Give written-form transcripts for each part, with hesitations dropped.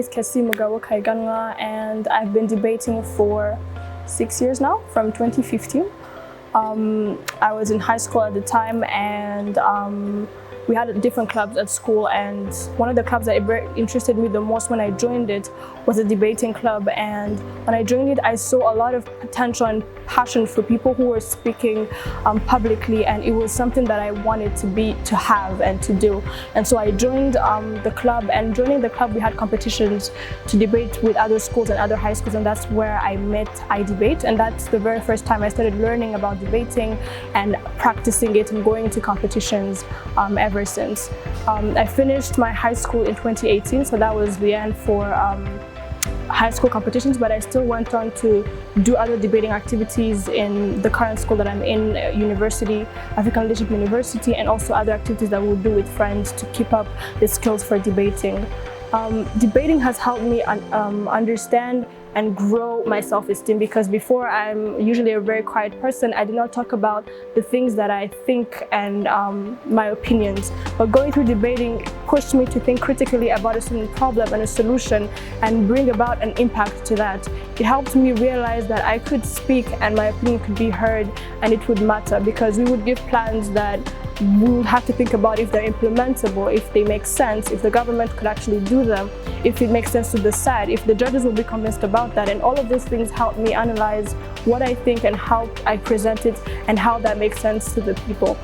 is Kessy Mugabo Kayiganwa, and I've been debating for 6 years now, from 2015. I was in high school at the time, and we had different clubs at school, and one of the clubs that interested me the most when I joined it was a debating club. And when I joined it, I saw a lot of potential and passion for people who were speaking publicly, and it was something that I wanted to have and to do. And so I joined the club, and joining the club we had competitions to debate with other schools and other high schools, and that's where I met iDebate, and that's the very first time I started learning about debating and practicing it and going to competitions ever since. I finished my high school in 2018, so that was the end for high school competitions, but I still went on to do other debating activities in the current school that I'm in, university, African Leadership University, and also other activities that we'll do with friends to keep up the skills for debating. Debating has helped me understand and grow my self-esteem, because before I'm usually a very quiet person. I did not talk about the things that I think and my opinions. But going through debating pushed me to think critically about a certain problem and a solution and bring about an impact to that. It helped me realize that I could speak and my opinion could be heard and it would matter, because we would give plans that we would have to think about if they're implementable, if they make sense, if the government could actually do them, if it makes sense to decide, if the judges will be convinced about that. And all of these things help me analyze what I think and how I present it and how that makes sense to the people.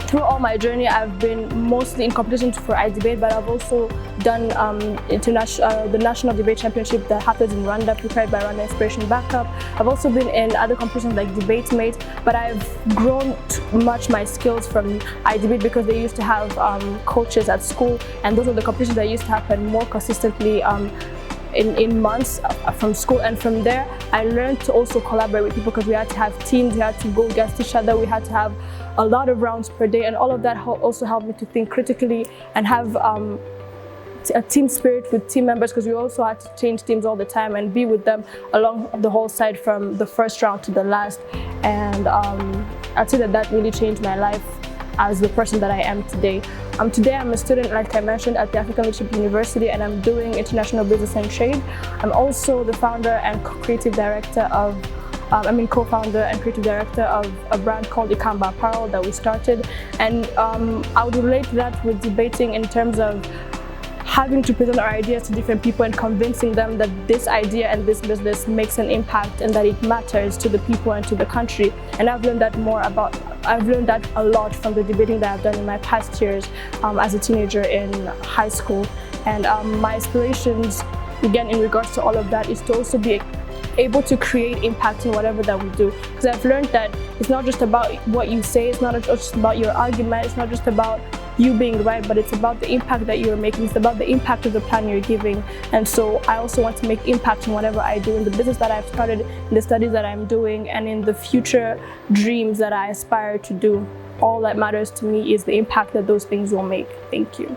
Through all my journey, I've been mostly in competitions for iDebate, but I've also done the National Debate Championship that happens in Rwanda, prepared by Rwanda Inspiration Backup. I've also been in other competitions like DebateMate, but I've grown much my skills from iDebate because they used to have coaches at school, and those are the competitions that used to happen more consistently in months from school. And from there I learned to also collaborate with people, because we had to have teams, we had to go against each other, we had to have a lot of rounds per day, and all of that also helped me to think critically and have a team spirit with team members, because we also had to change teams all the time and be with them along the whole side from the first round to the last. And I'd say that really changed my life as the person that I am today. Today I'm a student, like I mentioned, at the African Leadership University, and I'm doing international business and trade. I'm also the founder and creative director of co-founder and creative director of a brand called Ikamba Apparel that we started. And I would relate that with debating in terms of having to present our ideas to different people and convincing them that this idea and this business makes an impact and that it matters to the people and to the country. And I've learned that a lot from the debating that I've done in my past years as a teenager in high school. And my aspirations, again, in regards to all of that, is to also be able to create impact in whatever that we do. Because I've learned that it's not just about what you say, it's not just about your argument, it's not just about you being right, but it's about the impact that you're making, it's about the impact of the plan you're giving. And so I also want to make impact in whatever I do, in the business that I've started, in the studies that I'm doing, and in the future dreams that I aspire to do. All that matters to me is the impact that those things will make. Thank you.